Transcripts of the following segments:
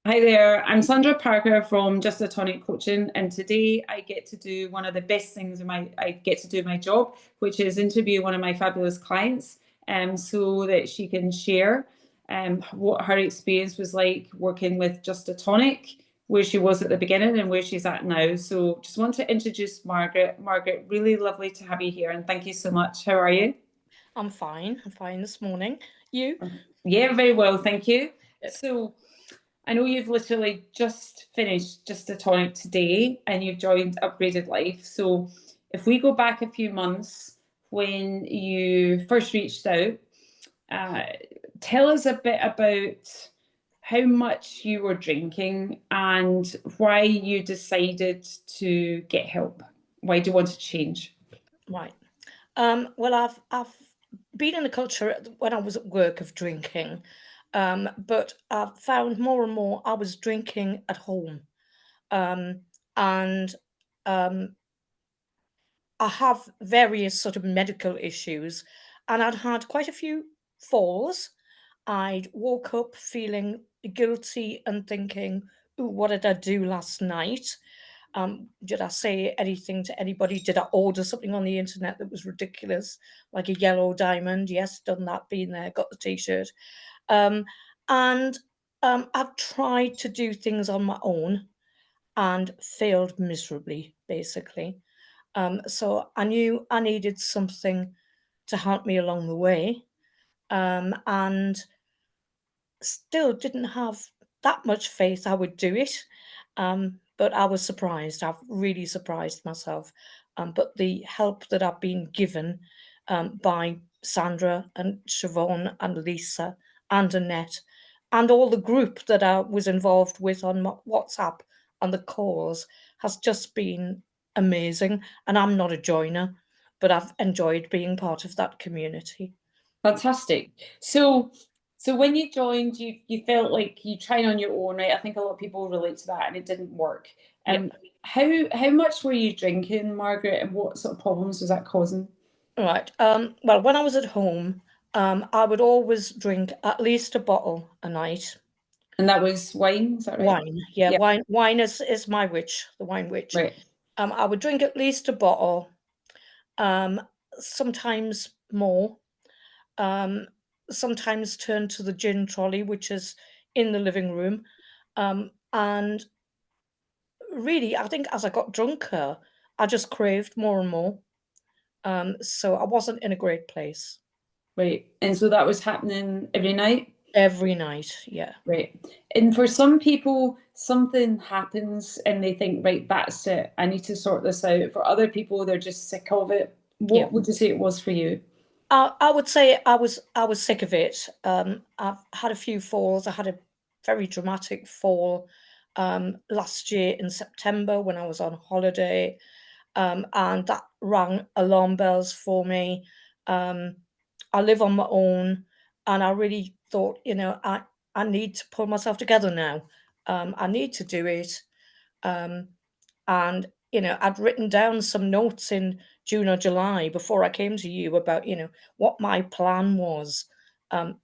Hi there, I'm Sandra Parker from Just the Tonic Coaching, and today I get to do one of the best things I get to do my job, which is interview one of my fabulous clients, so that she can share what her experience was like working with Just a Tonic, where she was at the beginning and where she's at now. So just want to introduce Margaret. Margaret, really lovely to have you here, and thank you so much. How are you? I'm fine. I'm fine this morning. You? Yeah, very well, thank you. Good. So I know you've literally just finished Just a Tonic today and you've joined Upgraded Life. So if we go back a few months when you first reached out, uh, tell us a bit about how much you were drinking and why you decided to get help. Why do you want to change? Right. Well, I've been in a culture when I was at work of drinking, but I've found more and more I was drinking at home, um, and um, I have various sort of medical issues, and I'd had quite a few falls. I'd woke up feeling guilty and thinking, "Ooh, what did I do last night? Did I say anything to anybody? Did I order something on the internet that was ridiculous, like a yellow diamond? Yes, done that, been there, got the t-shirt. Um, and I've tried to do things on my own and failed miserably, basically. So I knew I needed something to help me along the way, and still didn't have that much faith I would do it. But I was surprised. I've really surprised myself. But the help that I've been given by Sandra and Siobhan and Lisa and Annette and all the group that I was involved with on WhatsApp and the calls has just been amazing. And I'm not a joiner, but I've enjoyed being part of that community. Fantastic. So when you joined, you felt like you tried on your own, right? I think a lot of people relate to that, and it didn't work. Yeah. How much were you drinking, Margaret, and what sort of problems was that causing? Right. Well, when I was at home, I would always drink at least a bottle a night. And that was wine, is that right? Wine, yeah, Yeah, wine is my witch, the wine witch. right. I would drink at least a bottle, um, sometimes more. Um, Sometimes turn to the gin trolley, which is in the living room. And really, I think as I got drunker, I just craved more and more. So I wasn't in a great place Right. And so that was happening every night? every night. Yeah. Right. And for some people, something happens and they think, right, that's it. I need to sort this out. For other people, they're just sick of it. Yeah. What would you say it was for you? I would say I was sick of it. I've had a few falls. I had a very dramatic fall last year in September when I was on holiday, and that rang alarm bells for me. Um, I live on my own, and I really thought, I need to pull myself together now. I need to do it. Um, and I'd written down some notes in June or July before I came to you about what my plan was, and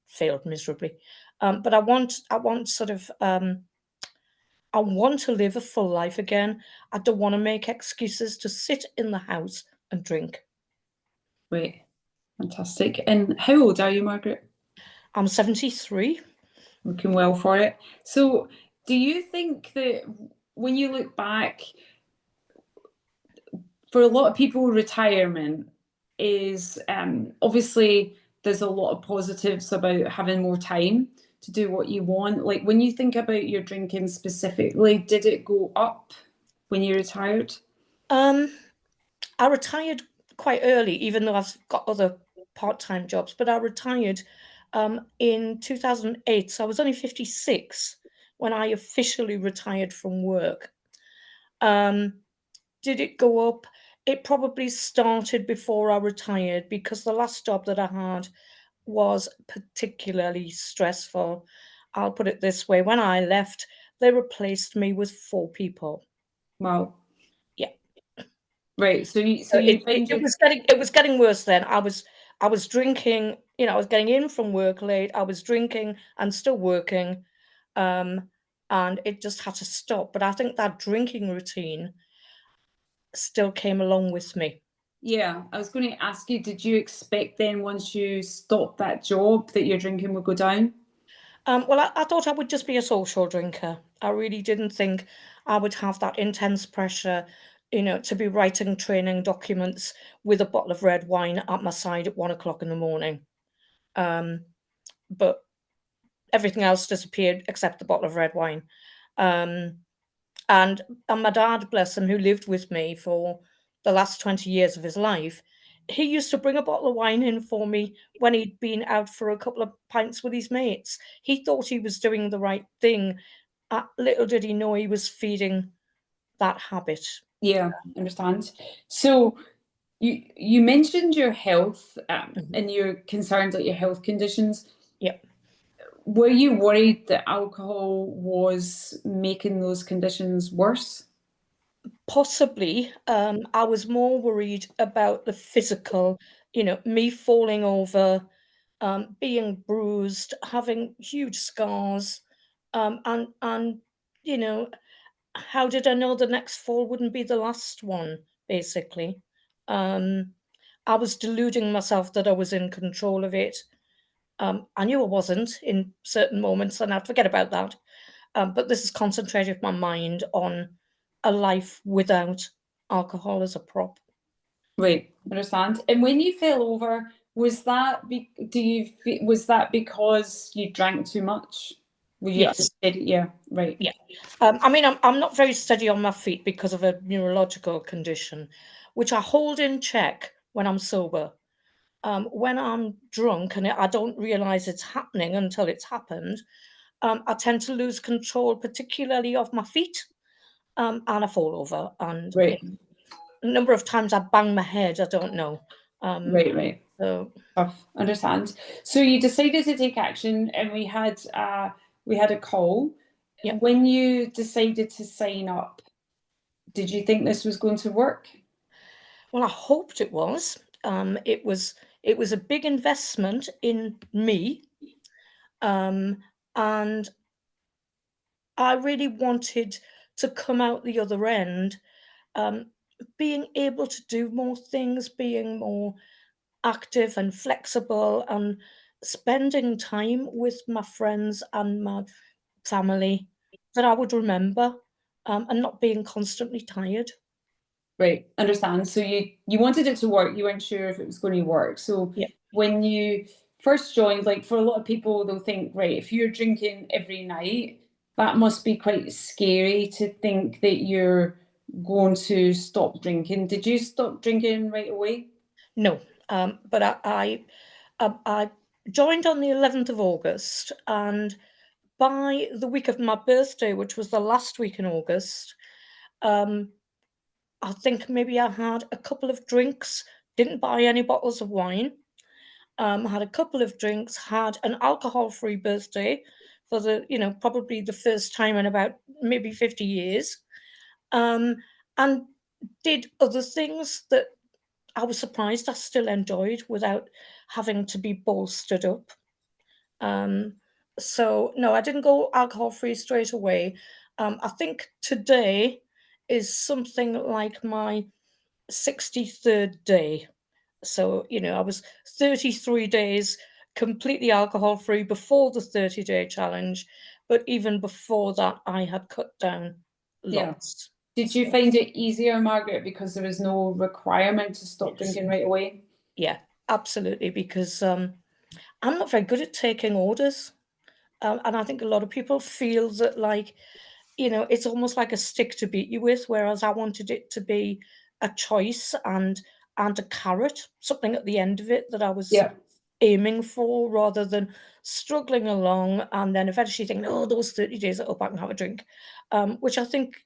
failed miserably. But I want sort of I want to live a full life again. I don't want to make excuses to sit in the house and drink. Right. Fantastic. And how old are you, Margaret? I'm 73. Looking well for it. So, do you think that when you look back, for a lot of people, retirement is obviously there's a lot of positives about having more time to do what you want. Like when you think about your drinking specifically, did it go up when you retired? Um, I retired quite early, even though I've got other part-time jobs, but I retired in 2008. So I was only 56 when I officially retired from work. Um, did it go up? It probably started before I retired because the last job that I had was particularly stressful. I'll put it this way, when I left, they replaced me with 4 people. Wow. Yeah. Right. So So you found your it was getting worse then. I was drinking, I was getting in from work late. I was drinking and still working. Um, and it just had to stop. But I think that drinking routine still came along with me. Yeah, I was going to ask you, did you expect then once you stopped that job that your drinking would go down? Well, I thought I would just be a social drinker. I really didn't think I would have that intense pressure, to be writing training documents with a bottle of red wine at my side at 1 o'clock in the morning. Um, but everything else disappeared except the bottle of red wine. Um, and my dad, bless him, who lived with me for the last 20 years of his life, he used to bring a bottle of wine in for me when he'd been out for a couple of pints with his mates. He thought he was doing the right thing. Little did he know he was feeding that habit. Yeah, understand. So you mentioned your health Mhm. and you're concerned about your health conditions. Yep. Were you worried that alcohol was making those conditions worse? Possibly, I was more worried about the physical, me falling over, being bruised, having huge scars, and you know, how did I know the next fall wouldn't be the last one, basically? Um, I was deluding myself that I was in control of it. I knew I wasn't in certain moments, and I'd forget about that. But this has concentrated my mind on a life without alcohol as a prop. Right, understand. And when you fell over, was that was that because you drank too much? Were you Yes. unsteady? Yeah, right, Yeah. I mean, I'm not very steady on my feet because of a neurological condition, which I hold in check when I'm sober. When I'm drunk and I don't realize it's happening until it's happened, I tend to lose control, particularly of my feet, and I fall over. And right, a number of times I bang my head. I don't know. Um, right. so Tough, understand. So you decided to take action, and we had a call. yeah. When you decided to sign up, did you think this was going to work? Well, I hoped it was. It was a big investment in me, um, and I really wanted to come out the other end, um, being able to do more things, being more active and flexible, and spending time with my friends and my family that I would remember, and not being constantly tired. Right, understand. So you wanted it to work, you weren't sure if it was going to work. So Yeah. when you first joined, like for a lot of people, they'll think, right, if you're drinking every night, that must be quite scary to think that you're going to stop drinking. Did you stop drinking right away? No, but I joined on the 11th of August, and by the week of my birthday, which was the last week in August, um, I think maybe I had a couple of drinks, didn't buy any bottles of wine, had a couple of drinks, had an alcohol-free birthday for probably the first time in about maybe 50 years, um, and did other things that I was surprised I still enjoyed without having to be bolstered up. Um, so no, I didn't go alcohol free straight away. I think today is something like my 63rd day. So, I was 33 days completely alcohol free before the 30-day challenge. But even before that, I had cut down Yeah. lots. Did you So, find it easier, Margaret, because there was no requirement to stop yes. drinking right away? Yeah, absolutely. Because I'm not very good at taking orders. And I think a lot of people feel that, like, it's almost like a stick to beat you with, whereas I wanted it to be a choice and a carrot, something at the end of it that I was Yeah. aiming for rather than struggling along and then eventually thinking, oh, those 30 days are up, I can have a drink. Which I think,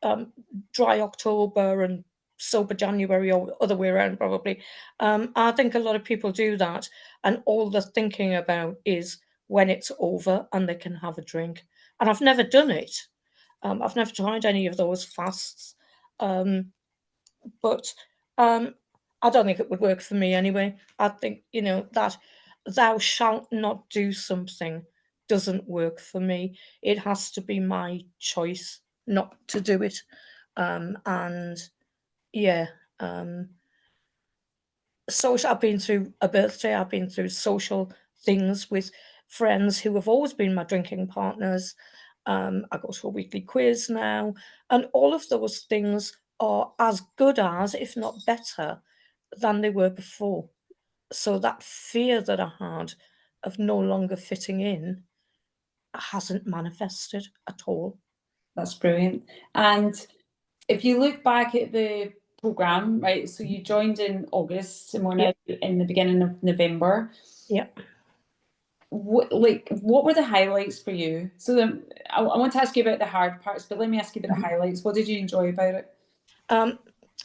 um, dry October and sober January or other way around, probably. I think a lot of people do that. And all they're thinking about is when it's over and they can have a drink. And I've never done it. I've never tried any of those fasts. Um, but um, I don't think it would work for me anyway. I think, that thou shalt not do something doesn't work for me. It has to be my choice not to do it. And yeah, social. I've been through a birthday. I've been through social things with friends who have always been my drinking partners. I go to a weekly quiz now, and all of those things are as good as, if not better, than they were before. So that fear that I had of no longer fitting in hasn't manifested at all. That's brilliant. And if you look back at the program, right? So you joined in August, and we're Yeah, now in the beginning of November. yeah. What were the highlights for you? So I want to ask you about the hard parts, but let me ask you about the Mhm. highlights. What did you enjoy about it? Um,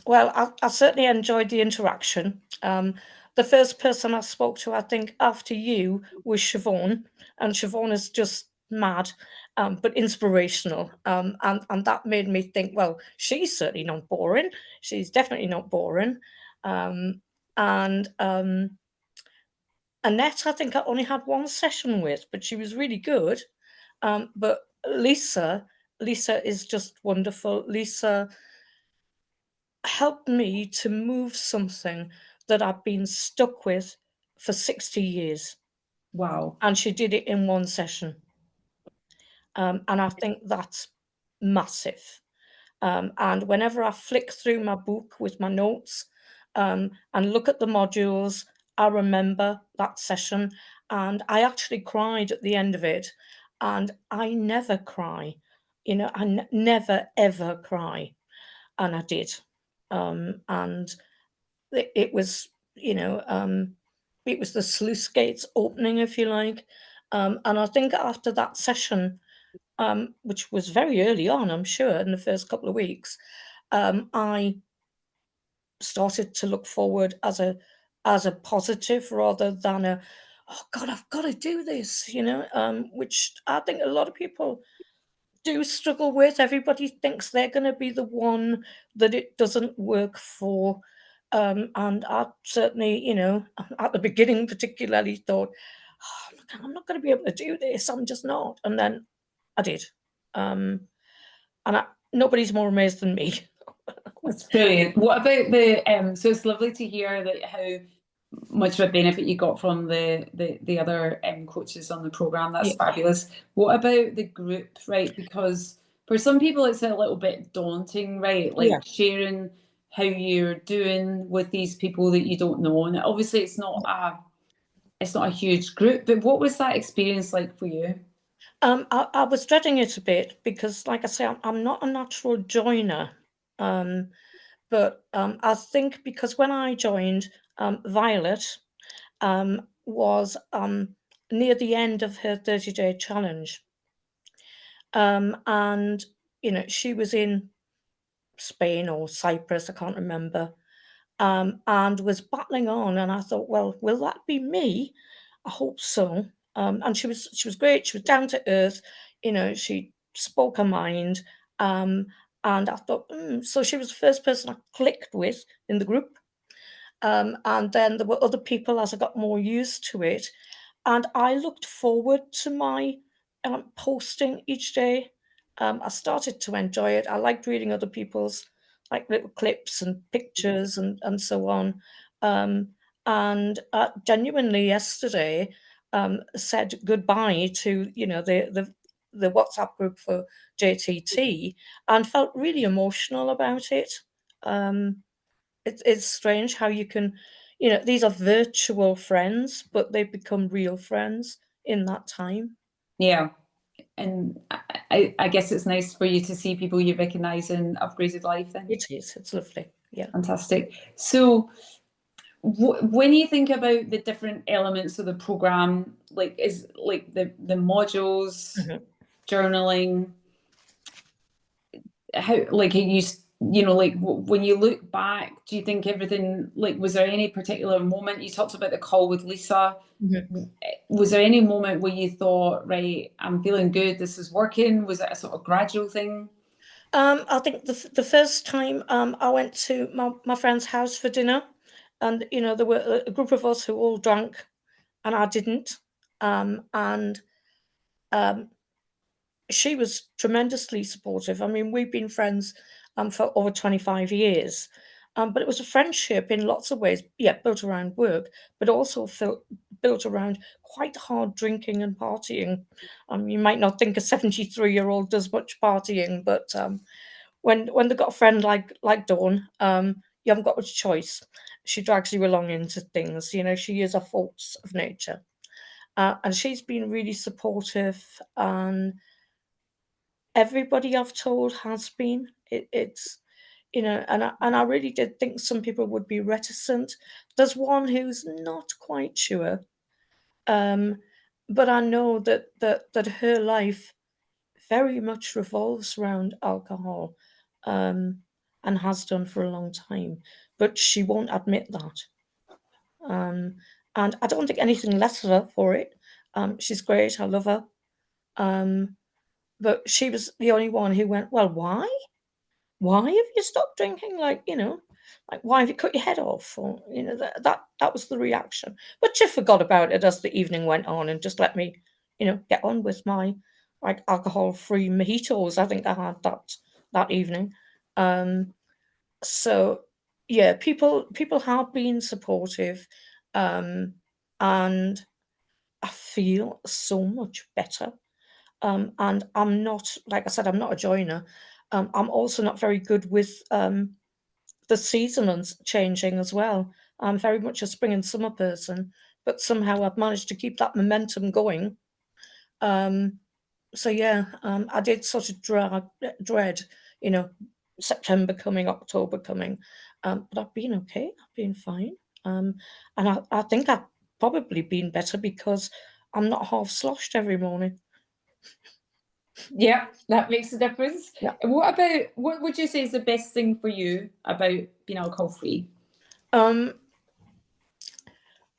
well, I certainly enjoyed the interaction. The first person I spoke to, I think, after you was Siobhan, and Siobhan is just mad, but inspirational. And that made me think, well, she's certainly not boring. She's definitely not boring. Um, and Annette, I think I only had one session with, but she was really good. But Lisa is just wonderful. Lisa helped me to move something that I've been stuck with for 60 years. Wow. And she did it in one session. And I think that's massive. And whenever I flick through my book with my notes and look at the modules, I remember that session. And I actually cried at the end of it. And I never cry. I never, ever cry. And I did. And it was, it was the sluice gates opening, if you like. And I think after that session, which was very early on, I'm sure, in the first couple of weeks, I started to look forward as a positive rather than a, oh God, I've got to do this, which I think a lot of people do struggle with. Everybody thinks they're going to be the one that it doesn't work for. And I certainly, at the beginning particularly thought, oh, I'm not going to be able to do this. I'm just not. And then I did. Um, and nobody's more amazed than me. That's brilliant. What about the so it's lovely to hear that how much of a benefit you got from the other coaches on the program. That's Yeah. fabulous. What about the group, right? Because for some people it's a little bit daunting, right? Yeah. Like sharing how you're doing with these people that you don't know. And obviously it's not a huge group, but what was that experience like for you? I was dreading it a bit because, like I say, I'm not a natural joiner. Um, but I think because when I joined, Violet was near the end of her 30-day challenge. And, she was in Spain or Cyprus, I can't remember, and was battling on. And I thought, well, will that be me? I hope so. And she was great. She was down to earth. She spoke her mind. Um, and I thought, so she was the first person I clicked with in the group. And then there were other people as I got more used to it. And I looked forward to my posting each day. I started to enjoy it. I liked reading other people's like little clips and pictures and so on. And genuinely yesterday said goodbye to the WhatsApp group for JTT and felt really emotional about it. Um, it's strange how you can, these are virtual friends, but they've become real friends in that time. Yeah. And I guess it's nice for you to see people you recognise in upgraded life then. It is. It's lovely. Yeah. Fantastic. So when you think about the different elements of the program, like is like the modules, Mhm. journaling, how like like when you look back, do you think everything like was there any particular moment you talked about the call with Lisa? Mhm. Was there any moment where you thought, right, I'm feeling good, this is working? Was it a sort of gradual thing? I think the first time I went to my friend's house for dinner, and there were a group of us who all drank, and I didn't. And she was tremendously supportive. I mean, we've been friends for over 25 years. But it was a friendship in lots of ways, yeah, built around work, but also built around quite hard drinking and partying. You might not think a 73-year-old does much partying, but when they've got a friend like Dawn, you haven't got much choice. She drags you along into things. You know, she is a force of nature, and she's been really supportive. And everybody I've told has been. It's you know, and I really did think some people would be reticent. There's one who's not quite sure, um, but I know that her life very much revolves around alcohol, and has done for a long time, but she won't admit that. Um, and I don't think anything less of her for it. She's great. I love her. Um, but she was the only one who went, well, why? Why have you stopped drinking? Like, you know, like why have you cut your head off? Or, you know, that was the reaction. But she forgot about it as the evening went on and just let me, you know, get on with my like alcohol-free mojitos. I think I had that evening. Um, so yeah, people have been supportive, um, and I feel so much better. And I'm not, like I said, I'm not a joiner. I'm also not very good with the seasons changing as well. I'm very much a spring and summer person, but somehow I've managed to keep that momentum going. Um, so yeah, I did sort of dread, you know, September coming, October coming, but I've been okay. I've been fine, and I think I've probably been better because I'm not half sloshed every morning. Yeah, that makes a difference. Yeah. And what would you say is the best thing for you about being alcohol free? Um,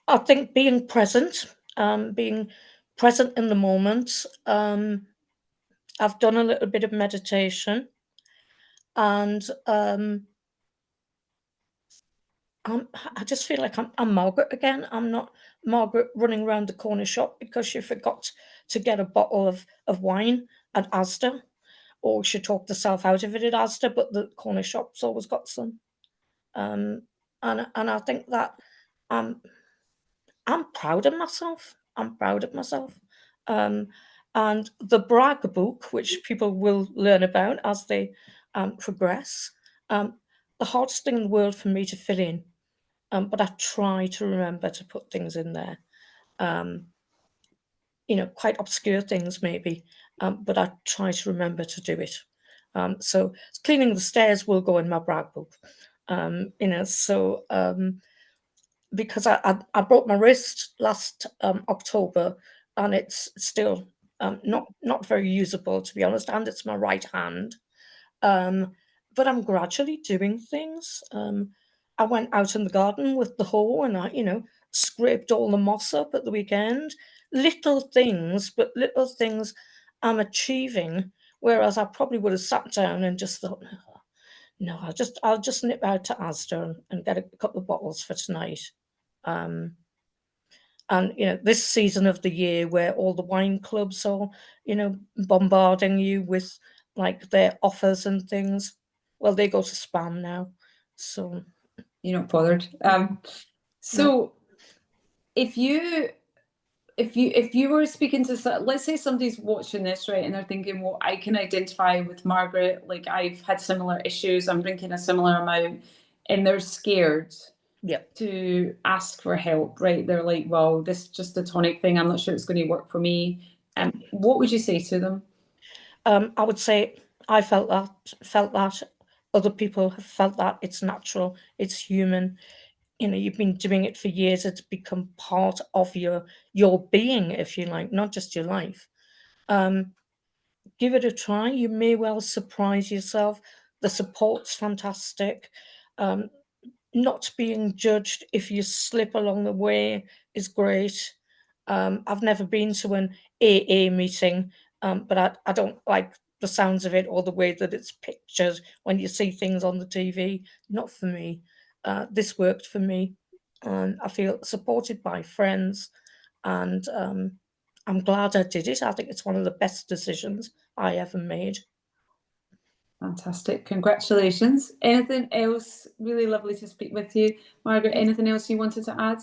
I think being present in the moment. I've done a little bit of meditation, and I just feel like I'm Margaret again. I'm not Margaret running around the corner shop because she forgot to get a bottle of wine at Asda, or she talked herself out of it at Asda, but the corner shop's always got some. Um, and I think that I'm I'm proud of myself. I'm proud of myself. Um, and the brag book, which people will learn about as they progress, um, the hardest thing in the world for me to fill in. But I try to remember to put things in there. Um, you know, quite obscure things maybe, but I try to remember to do it. So cleaning the stairs will go in my brag book. You know, so because I broke my wrist last October, and it's still not very usable, to be honest, and it's my right hand. Um, but I'm gradually doing things. I went out in the garden with the hoe and I, you know, scraped all the moss up at the weekend. Little things, but little things I'm achieving. Whereas I probably would have sat down and just thought, no, I'll just nip out to Asda and get a couple of bottles for tonight. Um, and you know, this season of the year where all the wine clubs are, you know, bombarding you with like their offers and things, well, they go to spam now. So You're not bothered. no, So if you if you were speaking to let's say somebody's watching this, right, and they're thinking, well, I can identify with Margaret, like I've had similar issues, I'm drinking a similar amount, and they're scared yeah. to ask for help, right? They're like, well, this is just a tonic thing, I'm not sure it's going to work for me. What would you say to them? I would say I felt that. Other people have felt that. It's natural. It's human. You know, you've been doing it for years. It's become part of your being, if you like, not just your life. Um, Give it a try. You may well surprise yourself. The support's fantastic. Um, Not being judged if you slip along the way is great. I've never been to an AA meeting, but I don't like the sounds of it or the way that it's pictured when you see things on the TV. Not for me. This worked for me. I feel supported by friends, and I'm glad I did it. I think it's one of the best decisions I ever made. Fantastic. Congratulations. Anything else? Really lovely to speak with you. Margaret, anything else you wanted to add?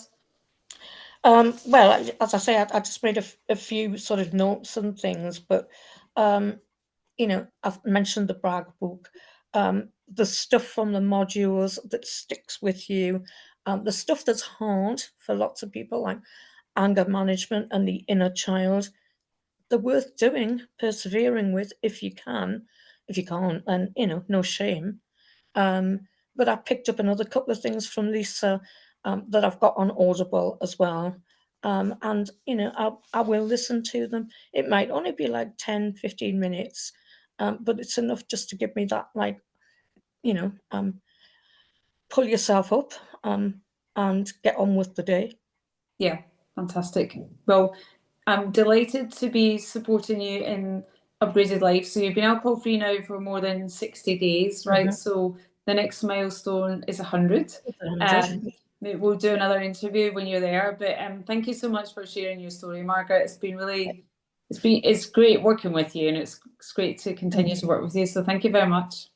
Well, as I say, I just made a few sort of notes and things, but I've mentioned the brag book, the stuff from the modules that sticks with you, the stuff that's hard for lots of people, like anger management and the inner child. They're worth doing, persevering with if you can. If you can't, then no shame. But I picked up another couple of things from Lisa that I've got on Audible as well. And I will listen to them. It might only be like 10, 15 minutes, but it's enough just to give me that, like, pull yourself up and get on with the day. Yeah, fantastic. Well, I'm delighted to be supporting you in Upgraded Life. So you've been alcohol free now for more than 60 days, right? So the next milestone is 100. It's 100. We'll do another interview when you're there. But thank you so much for sharing your story, Margaret. It's great working with you, and it's great to continue to work with you. So thank you very much.